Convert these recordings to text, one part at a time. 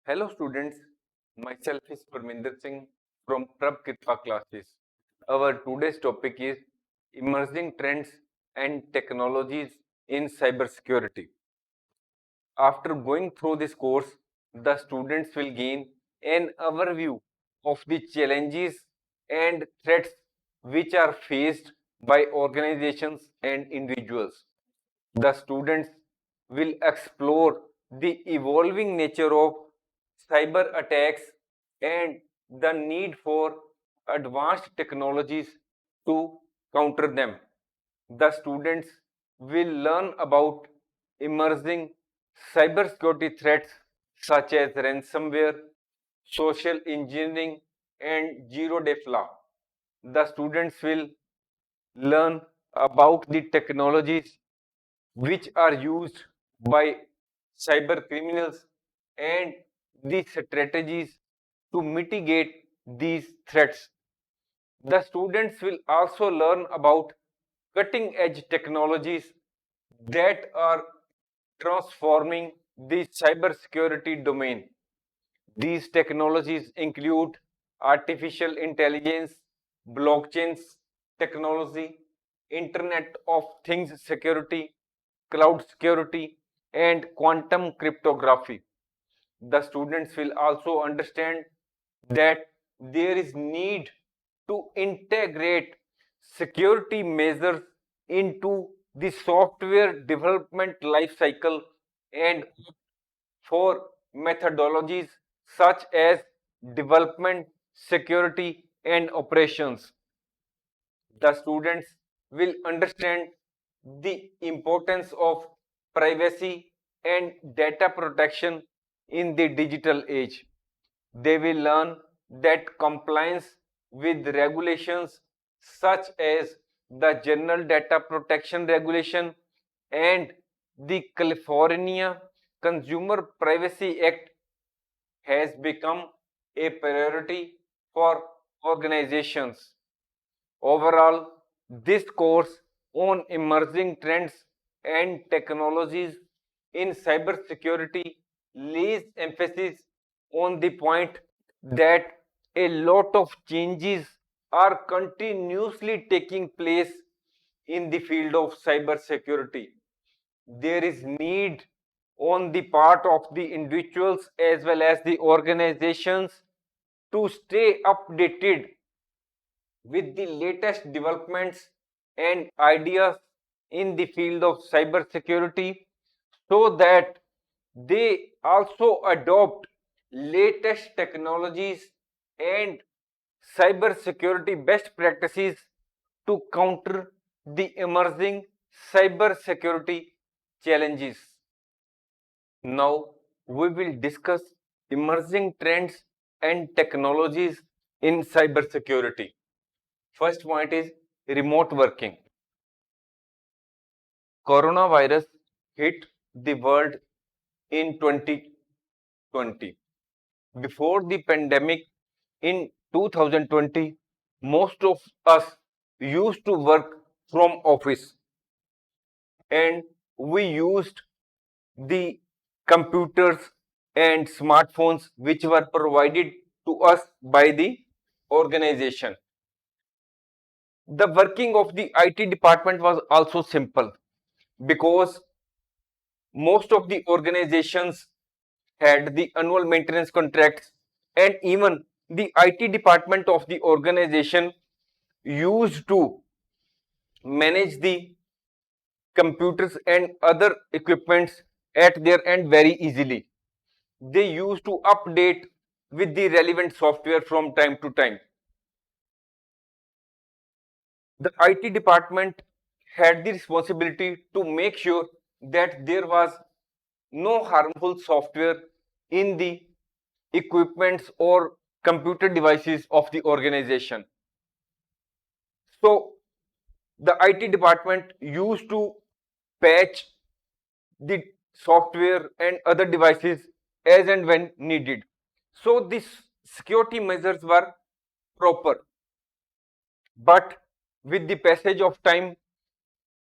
Hello students, myself is Parminder Singh from Prab Kripa classes. Our today's topic is emerging trends and technologies in cybersecurity. After going through this course, the students will gain an overview of the challenges and threats which are faced by organizations and individuals. The students will explore the evolving nature of cyber attacks and the need for advanced technologies to counter them. The students will learn about emerging cybersecurity threats such as ransomware, social engineering, and zero-day flaw. The students will learn about the technologies which are used by cyber criminals and the strategies to mitigate these threats. The students will also learn about cutting edge technologies that are transforming the cybersecurity domain. These technologies include artificial intelligence, blockchains technology, Internet of Things security, cloud security, and quantum cryptography. The students will also understand that there is need to integrate security measures into the software development life cycle and for methodologies such as development, security, and operations. The students will understand the importance of privacy and data protection in the digital age. They will learn that compliance with regulations such as the General Data Protection Regulation and the California Consumer Privacy Act has become a priority for organizations. Overall, this course on emerging trends and technologies in cybersecurity lays emphasis on the point that a lot of changes are continuously taking place in the field of cybersecurity. There is need on the part of the individuals as well as the organizations to stay updated with the latest developments and ideas in the field of cybersecurity so that they also adopt latest technologies and cybersecurity best practices to counter the emerging cybersecurity challenges. Now we will discuss emerging trends and technologies in cybersecurity. First point is remote working. Coronavirus hit the world in 2020. Before the pandemic in 2020, most of us used to work from office and we used the computers and smartphones which were provided to us by the organization. The working of the IT department was also simple because most of the organizations had the annual maintenance contracts and even the IT department of the organization used to manage the computers and other equipments at their end very easily. They used to update with the relevant software from time to time. The IT department had the responsibility to make sure that there was no harmful software in the equipments or computer devices of the organization. So the IT department used to patch the software and other devices as and when needed. So these security measures were proper. But with the passage of time,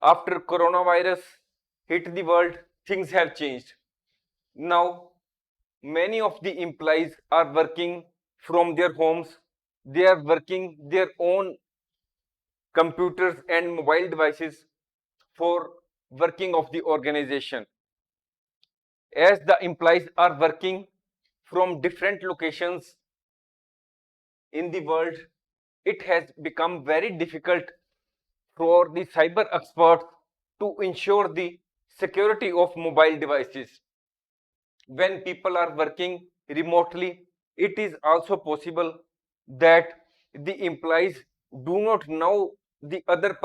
after coronavirus hit the world, things have changed. Now many of the employees are working from their homes. They are working their own computers and mobile devices for working of the organization. As the employees are working from different locations in the world, it has become very difficult for the cyber experts to ensure the security of mobile devices. When people are working remotely, it is also possible that the employees do not know the other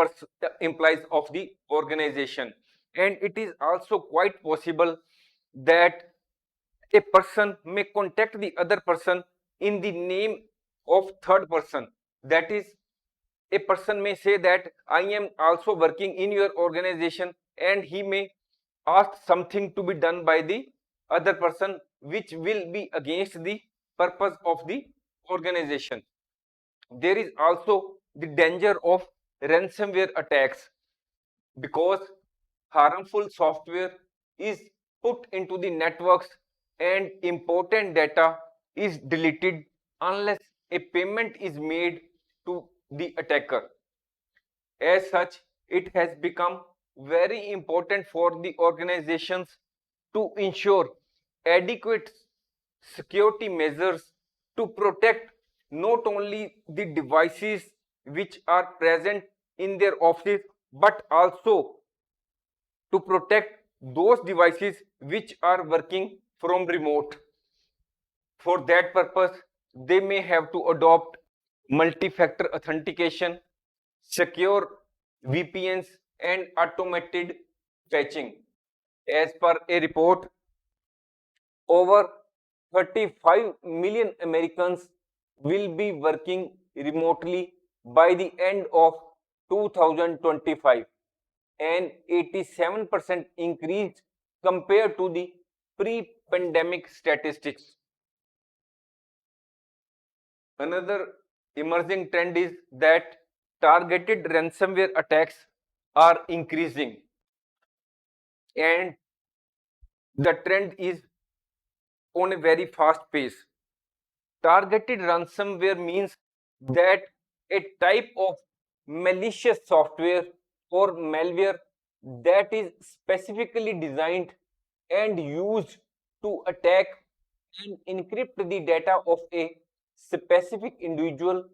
employees of the organization, and it is also quite possible that a person may contact the other person in the name of third person. That is, a person may say that I am also working in your organization, and he may ask something to be done by the other person which will be against the purpose of the organization. There is also the danger of ransomware attacks, because harmful software is put into the networks and important data is deleted unless a payment is made to the attacker. As such, it has become very important for the organizations to ensure adequate security measures to protect not only the devices which are present in their office, but also to protect those devices which are working from remote. For that purpose, they may have to adopt multi-factor authentication, secure VPNs, and automated patching. As per a report, over 35 million Americans will be working remotely by the end of 2025, an 87% increase compared to the pre-pandemic statistics. Another emerging trend is that targeted ransomware attacks are increasing, and the trend is on a very fast pace. Targeted ransomware means that a type of malicious software or malware that is specifically designed and used to attack and encrypt the data of a specific individual,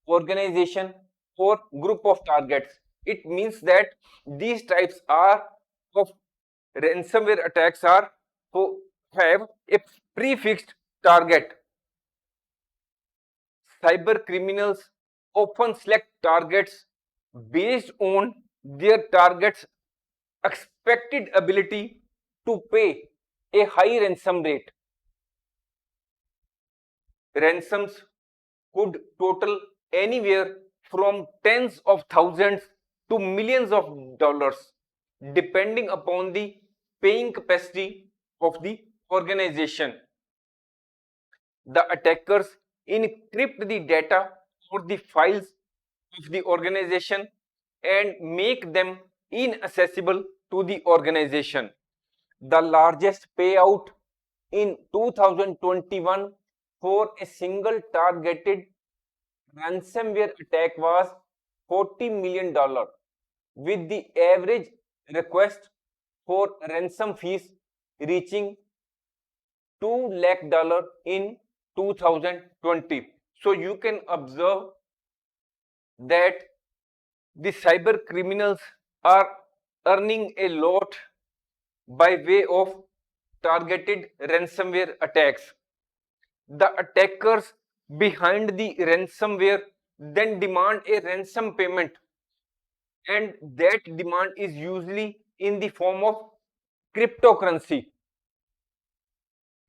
organization, or group of targets. It means that these types are of ransomware attacks are have a prefixed target. Cyber criminals often select targets based on their target's expected ability to pay a high ransom rate. Ransoms could total anywhere from tens of thousands to millions of dollars, depending upon the paying capacity of the organization. The attackers encrypt the data or the files of the organization and make them inaccessible to the organization. The largest payout in 2021 for a single targeted ransomware attack was $40 million, with the average request for ransom fees reaching $2 lakh in 2020. So you can observe that the cyber criminals are earning a lot by way of targeted ransomware attacks. The attackers behind the ransomware then demand a ransom payment, and that demand is usually in the form of cryptocurrency.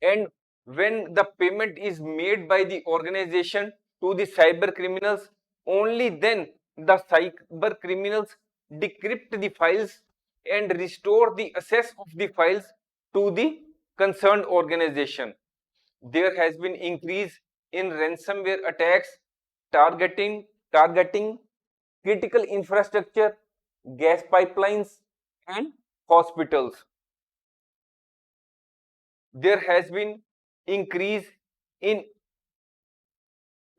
And when the payment is made by the organization to the cyber criminals, only then the cyber criminals decrypt the files and restore the access of the files to the concerned organization. There has been increase in ransomware attacks targeting critical infrastructure, gas pipelines, and hospitals. There has been increase in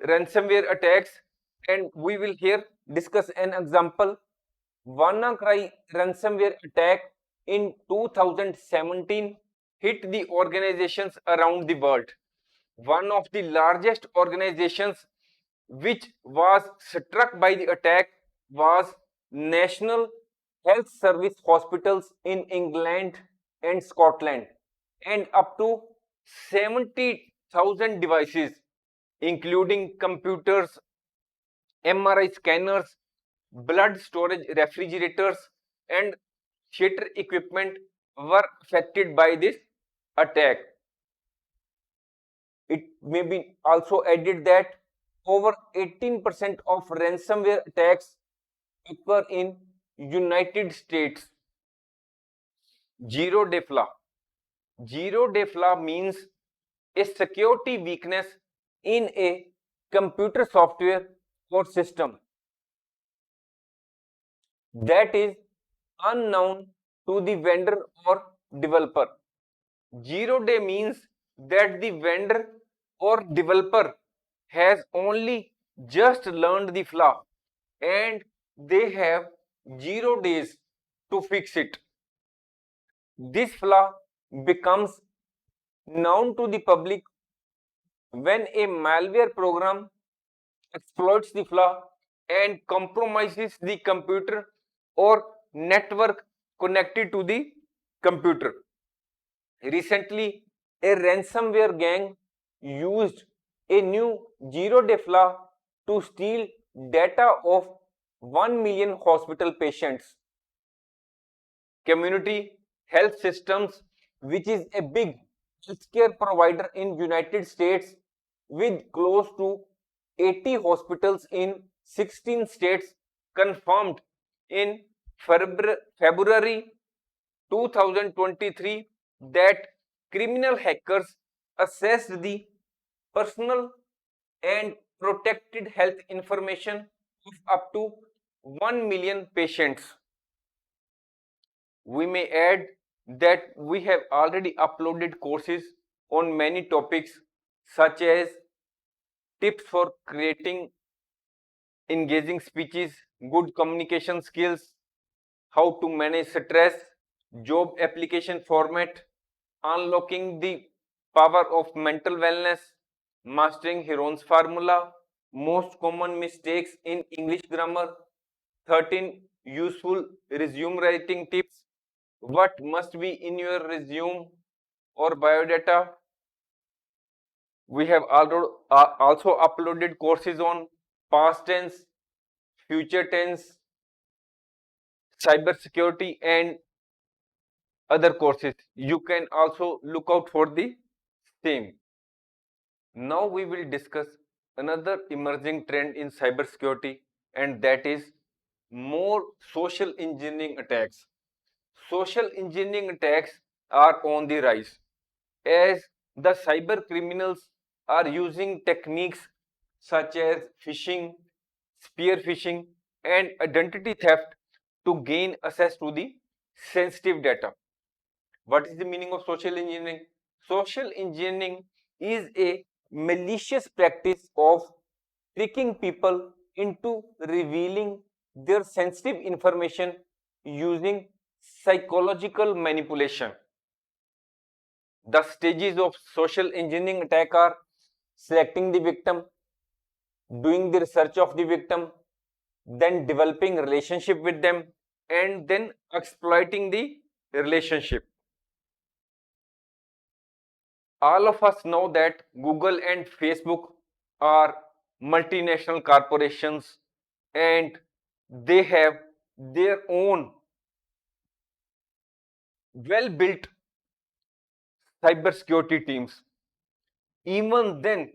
ransomware attacks, and we will here discuss an example. WannaCry ransomware attack in 2017 hit the organizations around the world. One of the largest organizations which was struck by the attack was National Health Service Hospitals in England and Scotland, and up to 70,000 devices, including computers, MRI scanners, blood storage refrigerators, and theater equipment were affected by this attack. It may be also added that over 18% of ransomware attacks occur in United States. Zero day flaw. Zero day flaw means a security weakness in a computer software or system that is unknown to the vendor or developer. Zero day means that the vendor or developer has only just learned the flaw and they have 0 days to fix it. This flaw becomes known to the public when a malware program exploits the flaw and compromises the computer or network connected to the computer. Recently, a ransomware gang used a new zero-day flaw to steal data of 1 million hospital patients. Community Health Systems, which is a big healthcare provider in United States with close to 80 hospitals in 16 states, confirmed in February 2023 that criminal hackers accessed the personal and protected health information of up to 1 million patients. We may add that we have already uploaded courses on many topics such as tips for creating engaging speeches, good communication skills, how to manage stress, job application format, unlocking the power of mental wellness, mastering Heron's formula, most common mistakes in English grammar, 13 useful resume writing tips, what must be in your resume or biodata. We have also uploaded courses on past tense, future tense, cyber security, and other courses. You can also look out for the same. Now we will discuss another emerging trend in cybersecurity, and that is more social engineering attacks. Social engineering attacks are on the rise as the cyber criminals are using techniques such as phishing, spear phishing, and identity theft to gain access to the sensitive data. What is the meaning of social engineering? Social engineering is a malicious practice of tricking people into revealing their sensitive information using psychological manipulation. The stages of social engineering attack are selecting the victim, doing the research of the victim, then developing relationship with them, and then exploiting the relationship. All of us know that Google and Facebook are multinational corporations and they have their own well built cybersecurity teams. Even then,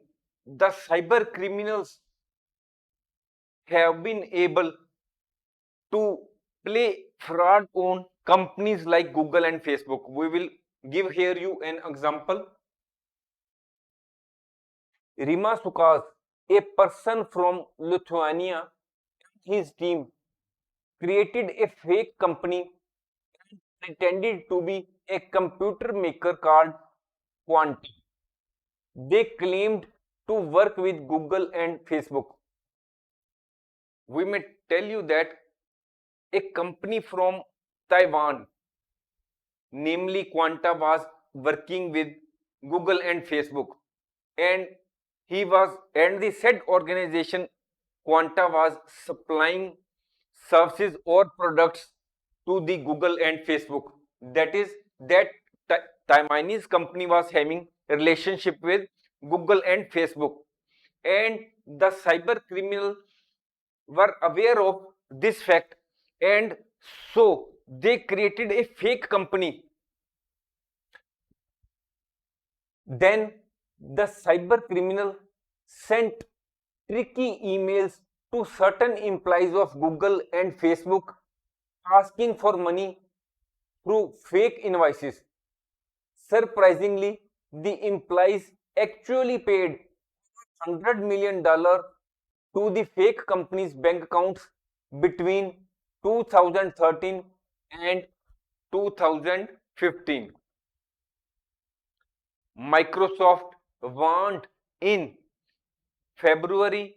the cyber criminals have been able to play fraud on companies like Google and Facebook. We will give here you an example. Rima Sukas, a person from Lithuania, his team created a fake company pretended to be a computer maker called Quantum. They claimed to work with Google and Facebook. We may tell you that a company from Taiwan, namely Quanta, was working with Google and Facebook, and the said organization Quanta was supplying services or products to the Google and Facebook. That is, that Taiwanese company was having a relationship with Google and Facebook, and the cyber criminal were aware of this fact, and so they created a fake company. Then the cyber criminal sent tricky emails to certain employees of Google and Facebook asking for money through fake invoices. Surprisingly, the employees actually paid $100 million to the fake company's bank accounts between 2013 and 2015. Microsoft warned in February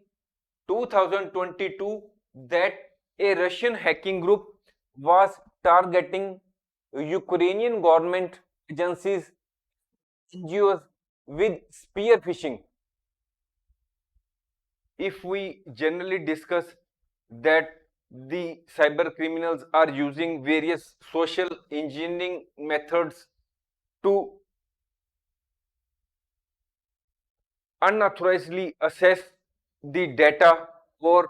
2022 that a Russian hacking group was targeting Ukrainian government agencies, NGOs with spear phishing. If we generally discuss that the cyber criminals are using various social engineering methods to unauthorizedly access the data or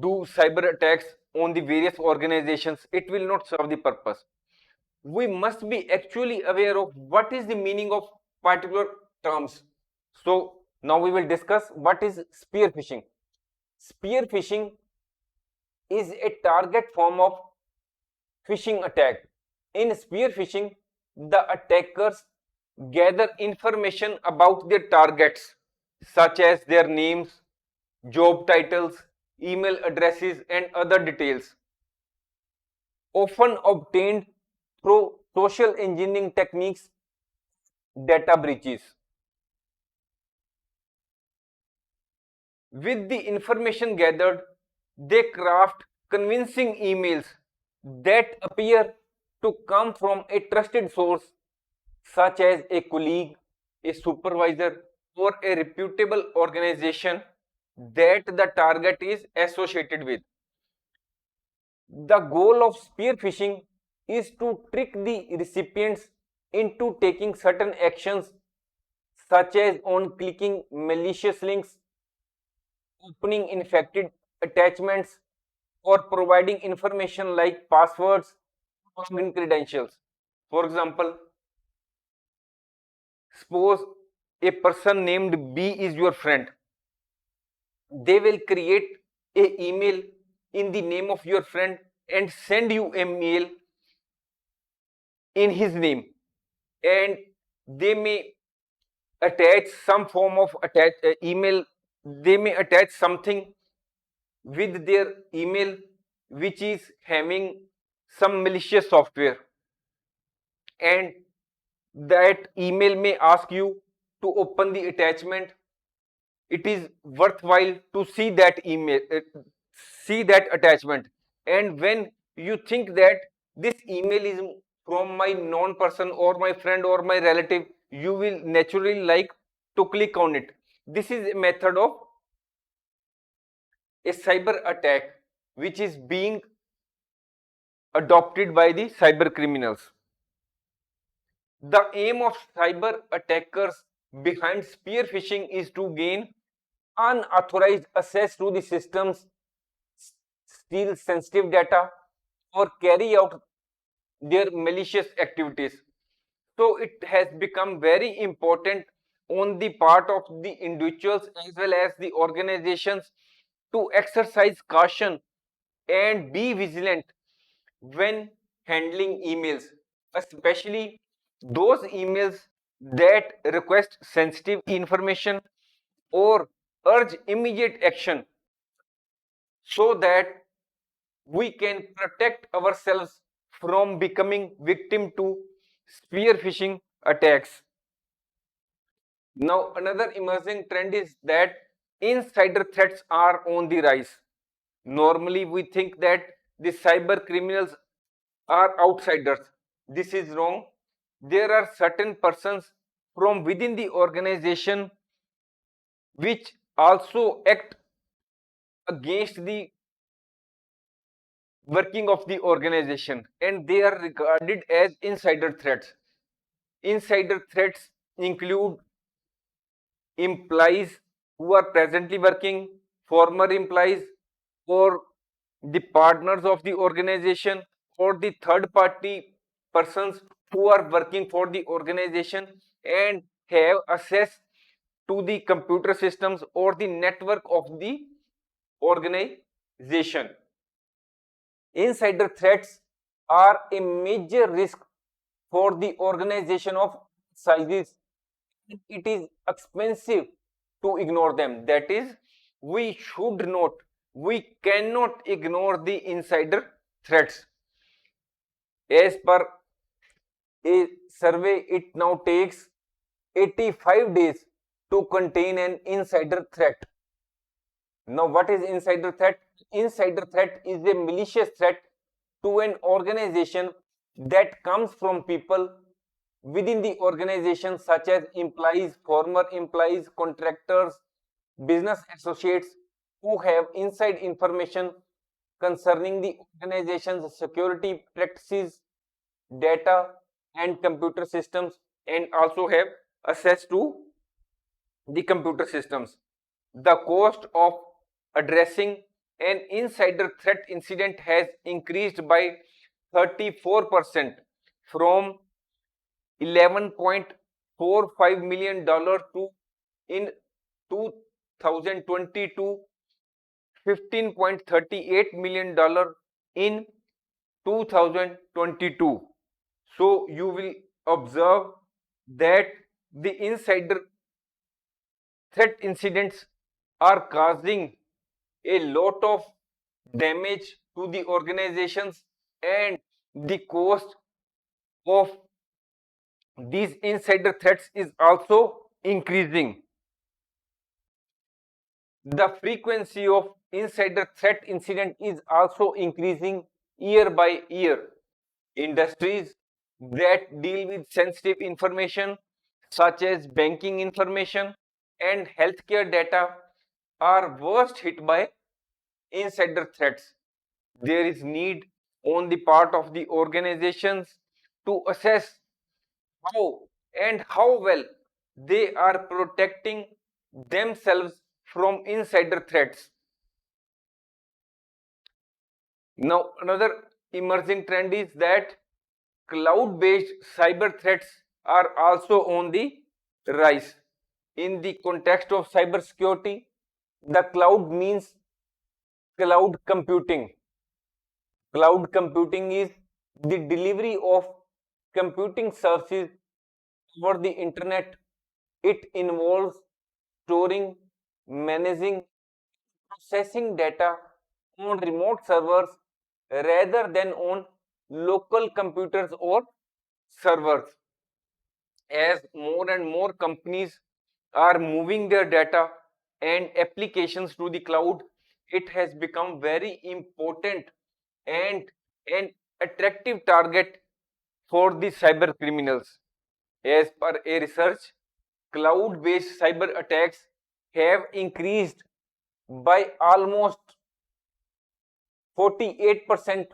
do cyber attacks on the various organizations, it will not serve the purpose. We must be actually aware of what is the meaning of particular terms. So now we will discuss what is spear phishing. Spear phishing is a target form of phishing attack. In spear phishing, the attackers gather information about their targets, such as their names, job titles, email addresses, and other details, often obtained through social engineering techniques, data breaches. With the information gathered, they craft convincing emails that appear to come from a trusted source, such as a colleague, a supervisor, or a reputable organization that the target is associated with. The goal of spear phishing is to trick the recipients into taking certain actions, such as on clicking malicious links, opening infected attachments, or providing information like passwords or login credentials. For example, suppose a person named B is your friend. They will create a email in the name of your friend and send you a mail in his name, and they may attach some form of email. They may attach something with their email which is having some malicious software, and that email may ask you to open the attachment. It is worthwhile to see that email, see that attachment, and when you think that this email is from my known person or my friend or my relative, you will naturally like to click on it. This is a method of a cyber attack which is being adopted by the cyber criminals. The aim of cyber attackers behind spear phishing is to gain unauthorized access to the systems, steal sensitive data, or carry out their malicious activities. So it has become very important on the part of the individuals as well as the organizations to exercise caution and be vigilant when handling emails, especially those emails that request sensitive information or urge immediate action, so that we can protect ourselves from becoming victim to spear phishing attacks. Now, another emerging trend is that insider threats are on the rise. Normally, we think that the cyber criminals are outsiders. This is wrong. There are certain persons from within the organization which also act against the working of the organization, and they are regarded as insider threats. Insider threats include employees who are presently working, former employees, or the partners of the organization, or the third party persons who are working for the organization and have access to the computer systems or the network of the organization. Insider threats are a major risk for the organization of sizes. It is expensive to ignore them. That is, we should not, we cannot ignore the insider threats. As per a survey, it now takes 85 days to contain an insider threat. Now, what is insider threat? Insider threat is a malicious threat to an organization that comes from people within the organization, such as employees, former employees, contractors, business associates, who have inside information concerning the organization's security practices, data, and computer systems, and also have access to the computer systems. The cost of addressing an insider threat incident has increased by 34% from $11.45 million to in 2020 to $15.38 million in 2022. So you will observe that the insider threat incidents are causing a lot of damage to the organizations, and the cost of these insider threats is also increasing. The frequency of insider threat incident is also increasing year by year. Industries that deal with sensitive information such as banking information and healthcare data are worst hit by insider threats. There is need on the part of the organizations to assess how and how well they are protecting themselves from insider threats. Now, another emerging trend is that cloud based cyber threats are also on the rise. In the context of cybersecurity, the cloud means cloud computing. Cloud computing is the delivery of computing services over the internet. It involves storing, managing, processing data on remote servers rather than on local computers or servers. As more and more companies are moving their data and applications to the cloud, it has become very important and an attractive target for the cyber criminals. As per a research, cloud based cyber attacks have increased by almost 48%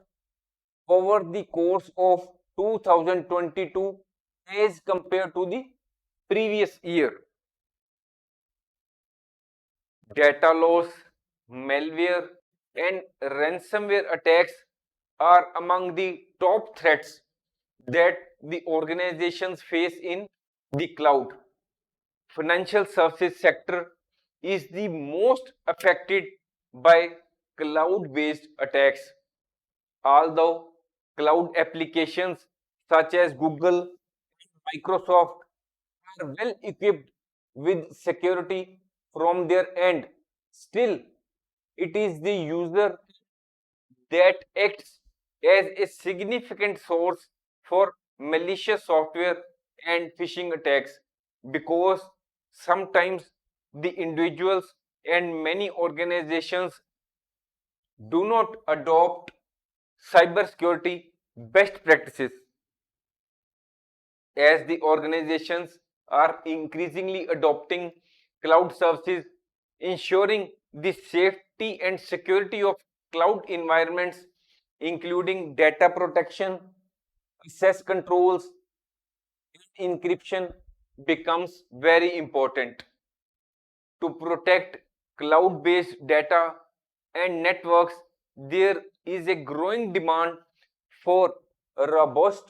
over the course of 2022 as compared to the previous year. Data loss, malware, and ransomware attacks are among the top threats that the organizations face in the cloud. Financial services sector is the most affected by cloud based attacks. Although cloud applications such as Google, Microsoft are well equipped with security from their end, still it is the user that acts as a significant source for malicious software and phishing attacks, because sometimes the individuals and many organizations do not adopt cybersecurity best practices as the organizations are increasingly adopting cloud services, ensuring the safety and security of cloud environments, including data protection, access controls, encryption becomes very important to protect cloud-based data and networks. There is a growing demand for robust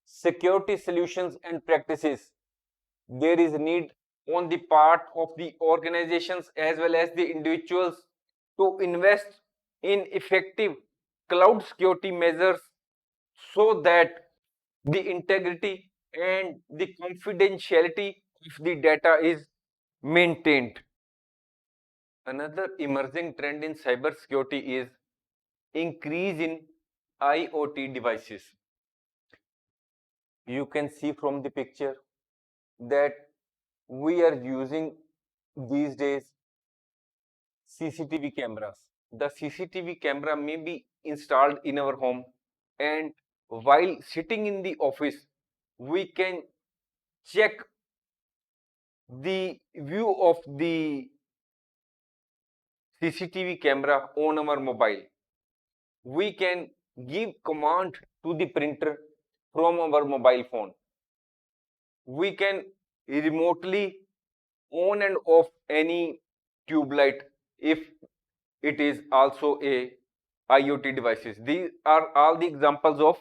security solutions and practices. There is a need on the part of the organizations as well as the individuals to invest in effective cloud security measures so that the integrity and the confidentiality of the data is maintained. Another emerging trend in cybersecurity is increase in IoT devices. You can see from the picture that we are using these days CCTV cameras. The CCTV camera may be installed in our home, and while sitting in the office, we can check the view of the CCTV camera on our mobile. We can give command to the printer from our mobile phone. We can remotely on and off any tube light if it is also a IoT devices. These are all the examples of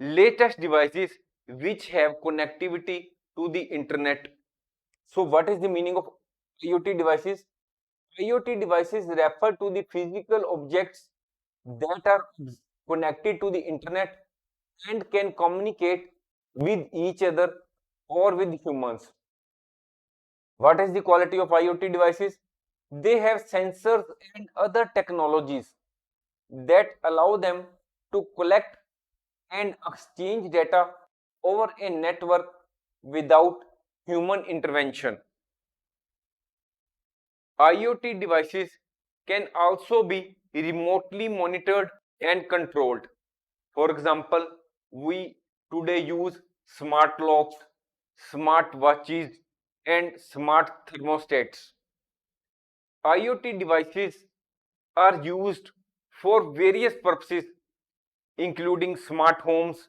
latest devices which have connectivity to the internet. So what is the meaning of IoT devices? IoT devices refer to the physical objects that are connected to the internet and can communicate with each other or with humans. What is the quality of IoT devices? They have sensors and other technologies that allow them to collect and exchange data over a network without human intervention. IoT devices can also be remotely monitored and controlled. For example, we today use smart locks, smart watches, and smart thermostats. IoT devices are used for various purposes, including smart homes,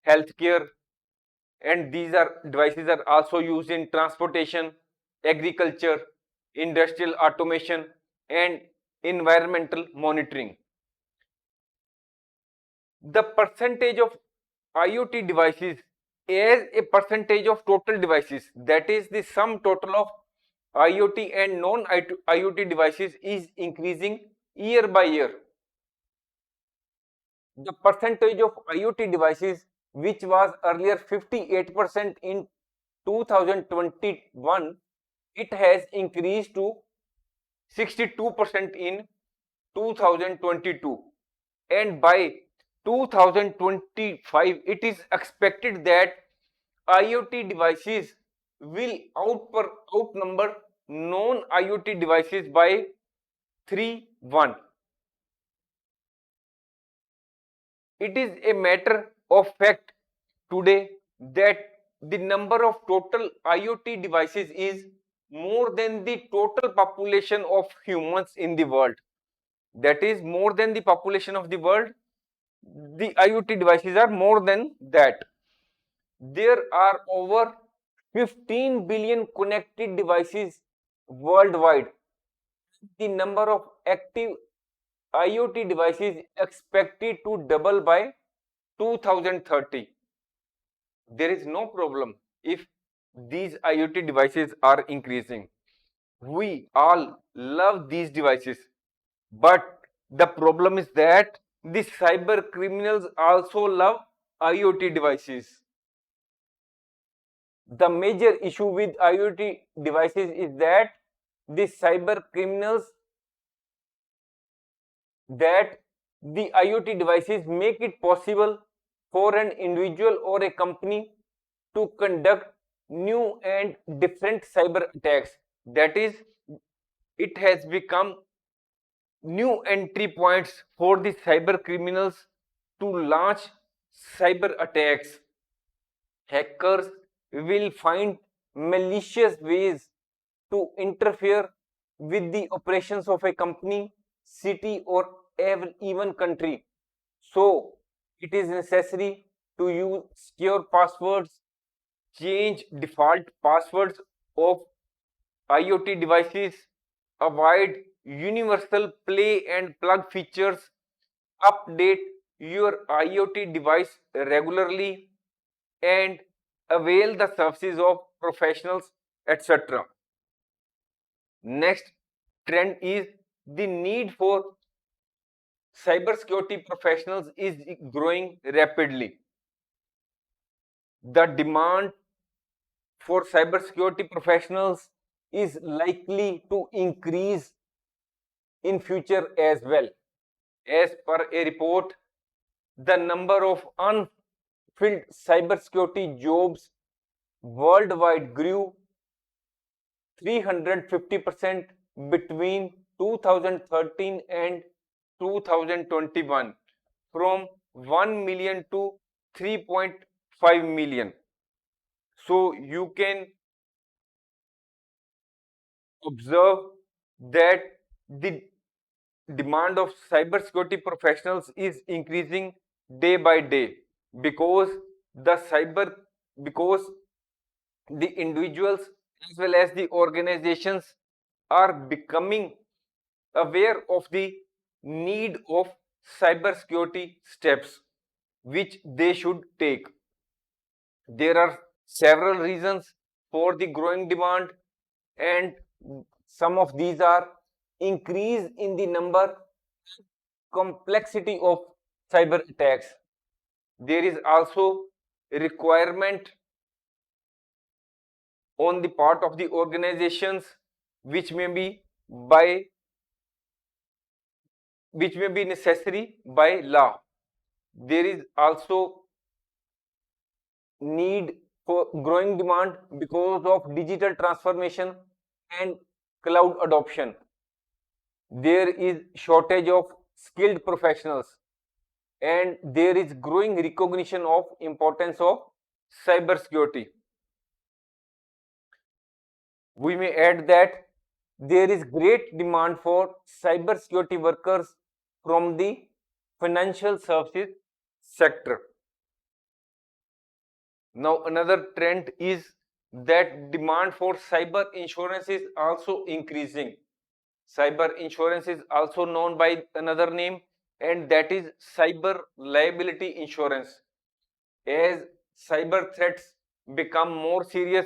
healthcare, and these are devices are also used in transportation, agriculture, industrial automation, and environmental monitoring. The percentage of IoT devices as a percentage of total devices, that is the sum total of IoT and non-IoT devices, is increasing year by year. The percentage of IoT devices, which was earlier 58% in 2021, it has increased to 62% in 2022, and by 2025 it is expected that IoT devices will outnumber non-IoT devices by 3-1. It is a matter of fact today that the number of total IoT devices is more than the total population of humans in the world. That is more than the population of the world. The IoT devices are more than that. There are over 15 billion connected devices worldwide. The number of active IoT devices expected to double by 2030. There is no problem if these IoT devices are increasing. We all love these devices, but the problem is that the cyber criminals also love IoT devices. The major issue with IoT devices is that the cyber criminals, that the IoT devices make it possible for an individual or a company to conduct new and different cyber attacks. That is, it has become new entry points for the cyber criminals to launch cyber attacks. Hackers will find malicious ways to interfere with the operations of a company, city, or even country. So, it is necessary to use secure passwords, change default passwords of IoT devices, avoid universal play and plug features, update your IoT device regularly, and avail the services of professionals, etc. Next trend is the need for cybersecurity professionals is growing rapidly. The demand for cybersecurity professionals is likely to increase in future as well. As per a report, the number of unfilled cybersecurity jobs worldwide grew 350% between 2013 and 2021 from 1 million to 3.5 million. So you can observe that the demand of cybersecurity professionals is increasing day by day because the cyber because the individuals as well as the organizations are becoming aware of the need of cybersecurity steps which they should take. There are several reasons for the growing demand, and some of these are increase in the number complexity of cyber attacks. There is also a requirement on the part of the organizations which may be by which may be necessary by law. There is also need for growing demand because of digital transformation and cloud adoption. There is shortage of skilled professionals, and there is growing recognition of importance of cybersecurity. We may add that there is great demand for cybersecurity workers from the financial services sector. Now, another trend is that demand for cyber insurance is also increasing. Cyber insurance is also known by another name, and that is cyber liability insurance. As cyber threats become more serious,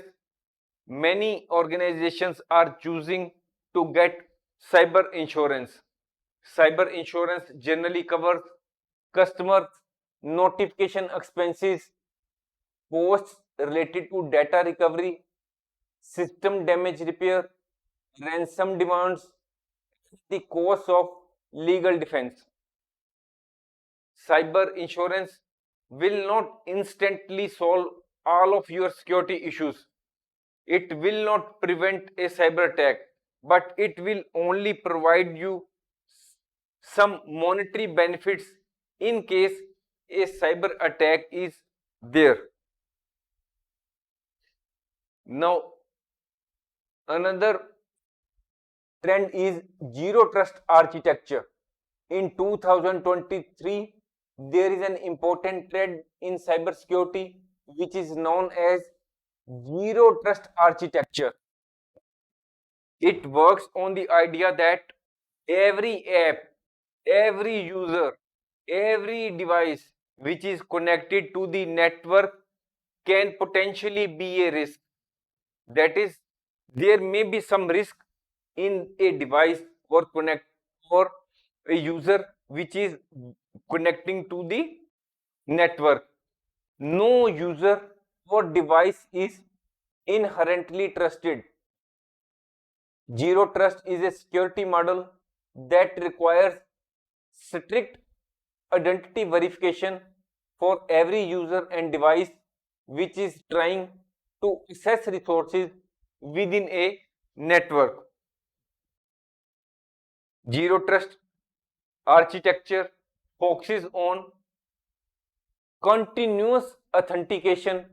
many organizations are choosing to get cyber insurance. Cyber insurance generally covers customer notification expenses, costs related to data recovery, system damage repair, ransom demands, the cost of legal defense. Cyber insurance will not instantly solve all of your security issues. It will not prevent a cyber attack, but it will only provide you some monetary benefits in case a cyber attack is there. Now, another trend is zero trust architecture. In 2023, there is an important trend in cybersecurity which is known as zero trust architecture. It works on the idea that every app, every user, every device which is connected to the network can potentially be a risk. That is, there may be some risk in a device or a user which is connecting to the network. No user or device is inherently trusted. Zero trust is a security model that requires strict identity verification for every user and device which is trying to access resources within a network. Zero trust architecture focuses on continuous authentication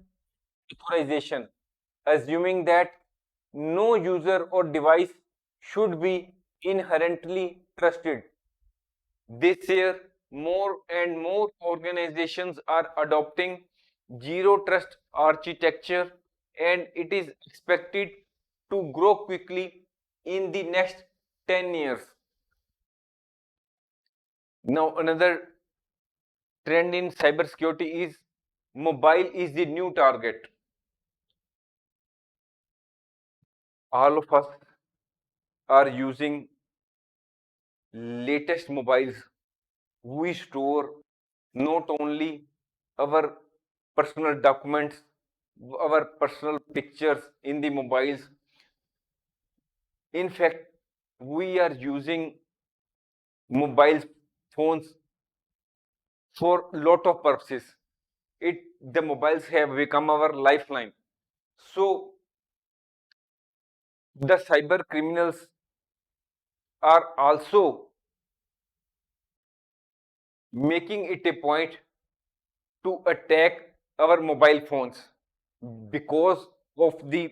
authorization, assuming that no user or device should be inherently trusted. This year, more and more organizations are adopting zero trust architecture, and it is expected to grow quickly in the next 10 years. Now, another trend in cybersecurity is mobile is the new target. All of us are using latest mobiles. We store not only our personal documents, our personal pictures in the mobiles. In fact, we are using mobile phones for lot of purposes. The mobiles have become our lifeline. So the cyber criminals are also making it a point to attack our mobile phones because of the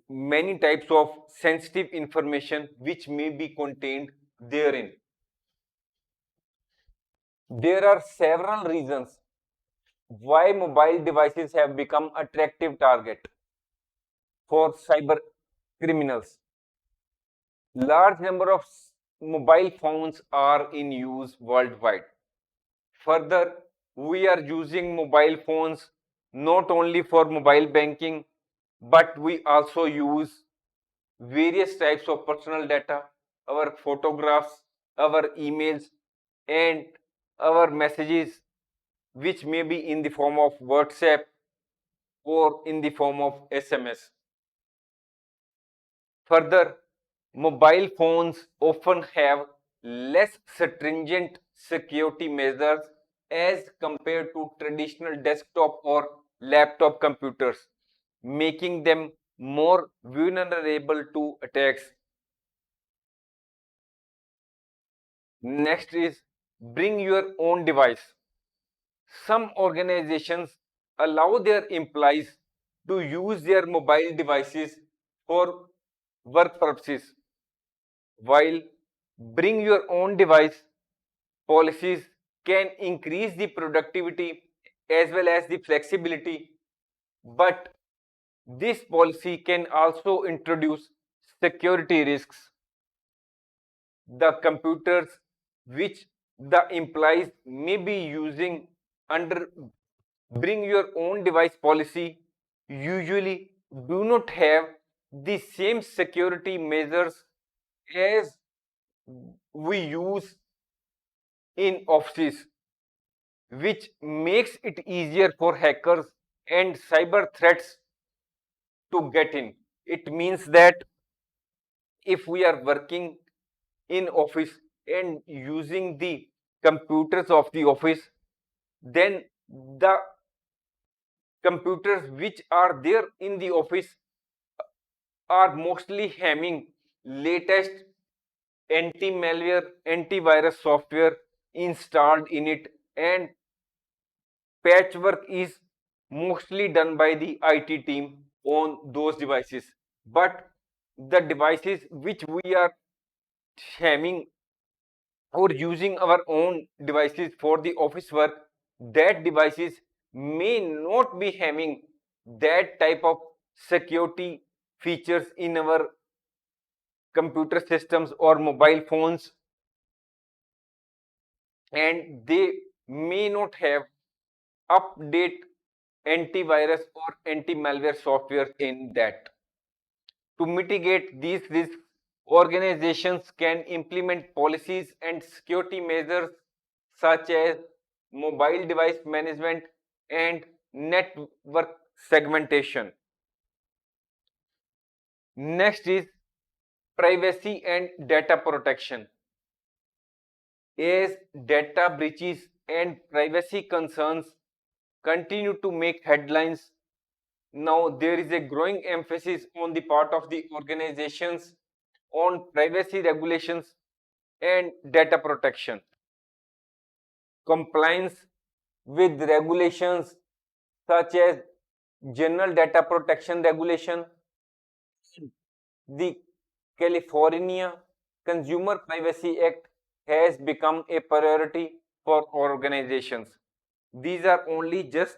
many types of sensitive information which may be contained therein. There are several reasons why mobile devices have become attractive target for cyber criminals. Large number of mobile phones are in use worldwide. Further, we are using mobile phones not only for mobile banking, but we also use various types of personal data, our photographs, our emails, and our messages, which may be in the form of WhatsApp or in the form of SMS. Further, mobile phones often have less stringent security measures as compared to traditional desktop or laptop computers, making them more vulnerable to attacks. Next is bring your own device. Some organizations allow their employees to use their mobile devices for work purposes, while bring your own device policies can increase the productivity as well as the flexibility, but this policy can also introduce security risks. The computers which the employees may be using under bring your own device policy usually do not have the same security measures as we use in offices, which makes it easier for hackers and cyber threats to get in. It means that if we are working in office and using the computers of the office, then the computers which are there in the office are mostly having latest anti-malware, antivirus software installed in it, and patchwork is mostly done by the IT team on those devices. But the devices which we are having or using our own devices for the office work, that devices may not be having that type of security features in our computer systems or mobile phones, and they may not have update antivirus or anti-malware software in that. To mitigate these risks, organizations can implement policies and security measures such as mobile device management and network segmentation. Next is privacy and data protection. As data breaches and privacy concerns continue to make headlines, Now, there is a growing emphasis on the part of the organizations on privacy regulations and data protection. Compliance with regulations such as General Data Protection Regulation, the California Consumer Privacy Act has become a priority for organizations. These are only just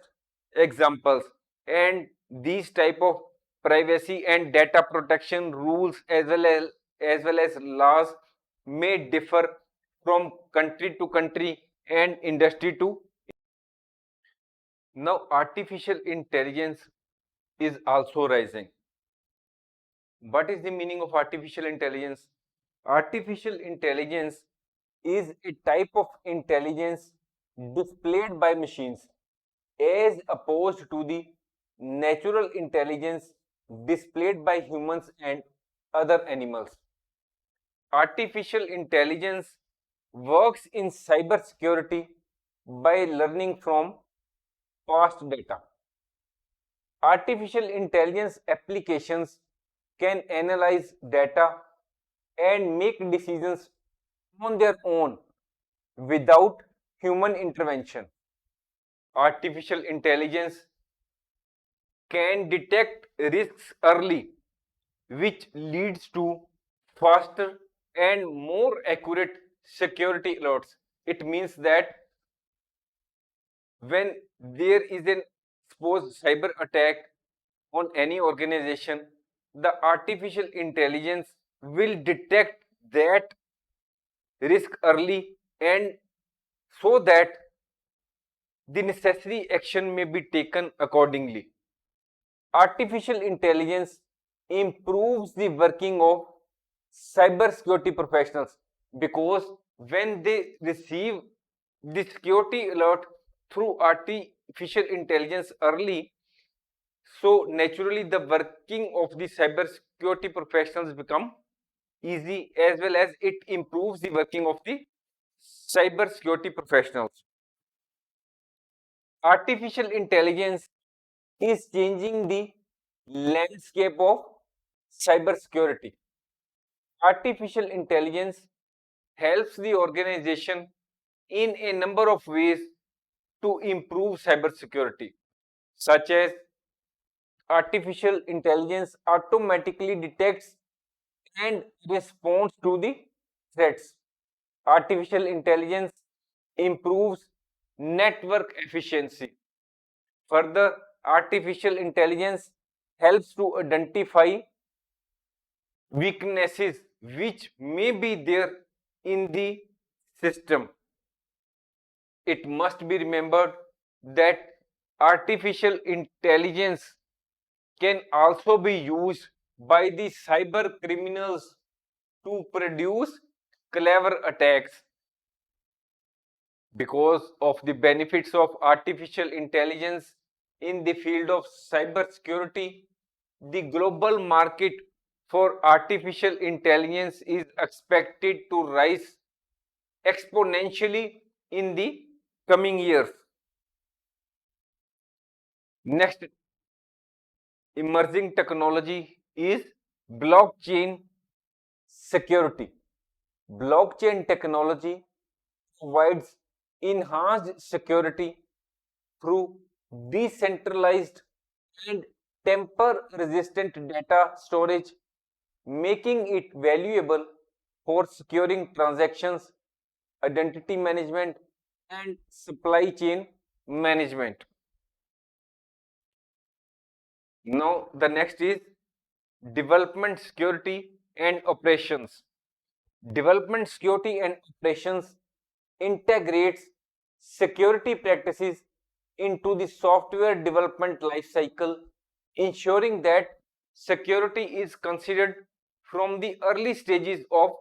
examples, and these type of privacy and data protection rules as well as laws may differ from country to country and industry to. Now artificial intelligence is also rising. What is the meaning of artificial intelligence? Artificial intelligence is a type of intelligence displayed by machines as opposed to the natural intelligence displayed by humans and other animals. Artificial intelligence works in cybersecurity by learning from past data. Artificial intelligence applications can analyze data and make decisions on their own without human intervention. Artificial intelligence can detect risks early, which leads to faster and more accurate security alerts. It means that when there is an supposed cyber attack on any organization, the artificial intelligence will detect that risk early, and so that the necessary action may be taken accordingly. Artificial intelligence improves the working of cybersecurity professionals, because when they receive the security alert through artificial intelligence early, so naturally the working of the cybersecurity professionals become easy, as well as it improves the working of the cybersecurity professionals. Artificial intelligence is changing the landscape of cybersecurity. Artificial intelligence helps the organization in a number of ways to improve cybersecurity, such as artificial intelligence automatically detects and responds to the threats. Artificial intelligence improves network efficiency. Further, artificial intelligence helps to identify weaknesses which may be there in the system. It must be remembered that artificial intelligence can also be used by the cyber criminals to produce clever attacks. Because of the benefits of artificial intelligence in the field of cybersecurity, the global market for artificial intelligence is expected to rise exponentially in the coming years. Next emerging technology is blockchain security. Blockchain technology provides enhanced security through decentralized and tamper resistant data storage, making it valuable for securing transactions, identity management, and supply chain management. Now, the next is development security and operations. Development security and operations integrates security practices into the software development lifecycle, ensuring that security is considered from the early stages of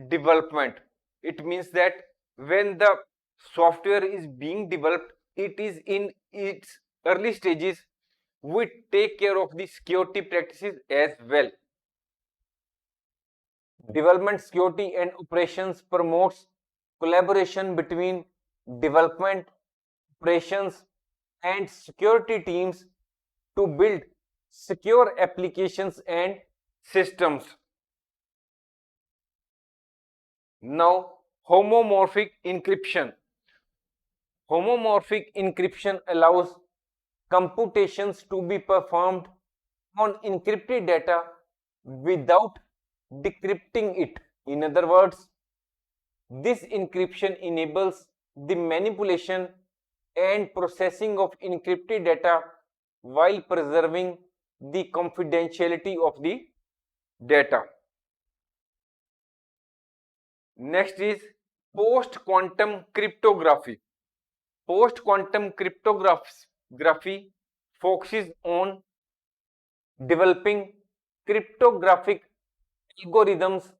development. It means that when the software is being developed, it is in its early stages, we take care of the security practices as well. Development security and operations promotes collaboration between development, operations, and security teams to build secure applications and systems. Now, homomorphic encryption. Homomorphic encryption allows computations to be performed on encrypted data without decrypting it. In other words, this encryption enables the manipulation and processing of encrypted data while preserving the confidentiality of the data. Next is post-quantum cryptography. Post-quantum cryptography focuses on developing cryptographic algorithms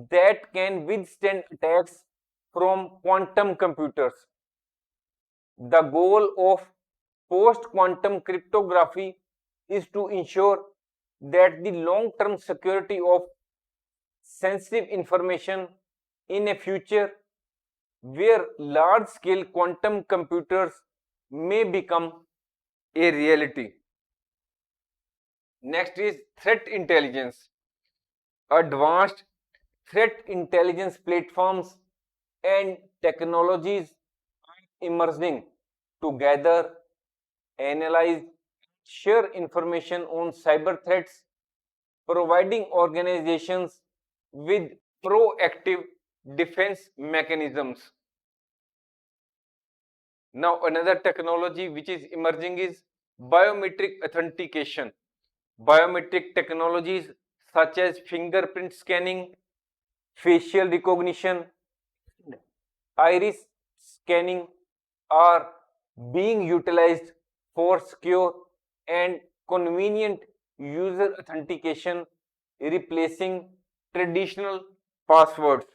that can withstand attacks from quantum computers. The goal of post-quantum cryptography is to ensure that the long-term security of sensitive information in a future where large-scale quantum computers may become a reality. Next is threat intelligence. Advanced threat intelligence platforms and technologies are emerging to gather, analyze, share information on cyber threats, providing organizations with proactive defense mechanisms. Now, another technology which is emerging is biometric authentication. Biometric technologies such as fingerprint scanning, facial recognition, iris scanning are being utilized for secure and convenient user authentication, replacing traditional passwords.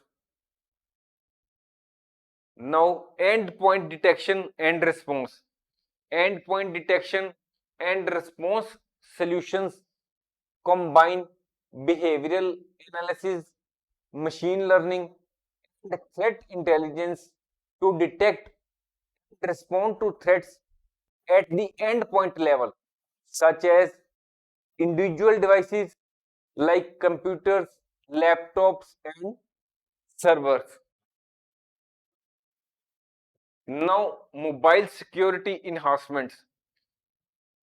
Now, endpoint detection and response. Endpoint detection and response solutions combine behavioral analysis, machine learning, and threat intelligence to detect and respond to threats at the endpoint level, such as individual devices like computers, laptops, and servers. Now, mobile security enhancements.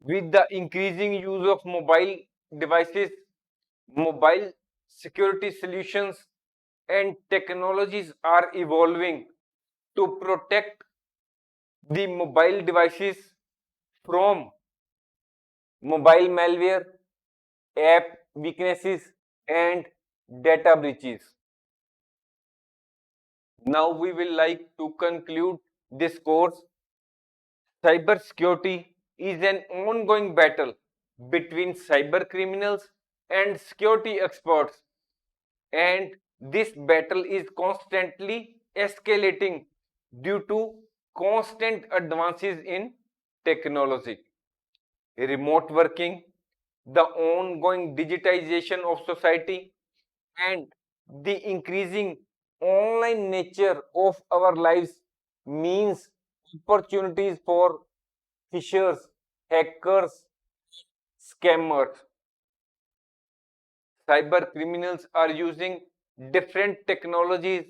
With the increasing use of mobile devices, mobile security solutions and technologies are evolving to protect the mobile devices from mobile malware, app weaknesses, and data breaches. Now we will like to conclude this course. Cybersecurity is an ongoing battle between cyber criminals and security experts, and this battle is constantly escalating due to constant advances in technology. Remote working, the ongoing digitization of society, and the increasing online nature of our lives means opportunities for fishers, hackers, scammers. Cyber criminals are using different technologies.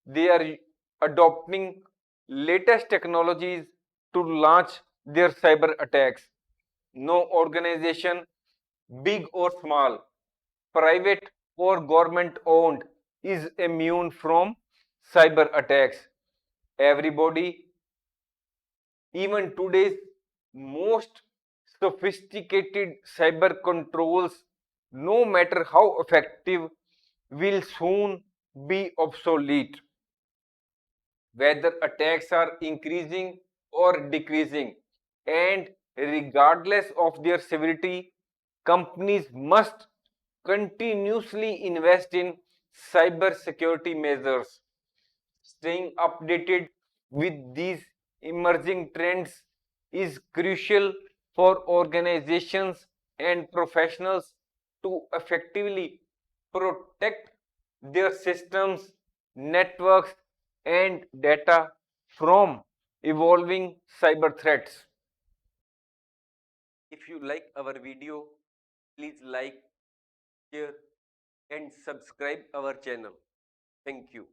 They are adopting latest technologies to launch their cyber attacks. No organization, big or small, private or government owned, is immune from cyber attacks. Everybody, even today's most sophisticated cyber controls, no matter how effective, will soon be obsolete. Whether attacks are increasing or decreasing, and regardless of their severity, companies must continuously invest in cyber security measures. Staying updated with these emerging trends is crucial for organizations and professionals to effectively protect their systems, networks, and data from evolving cyber threats. If you like our video, please like, share and subscribe our channel. Thank you.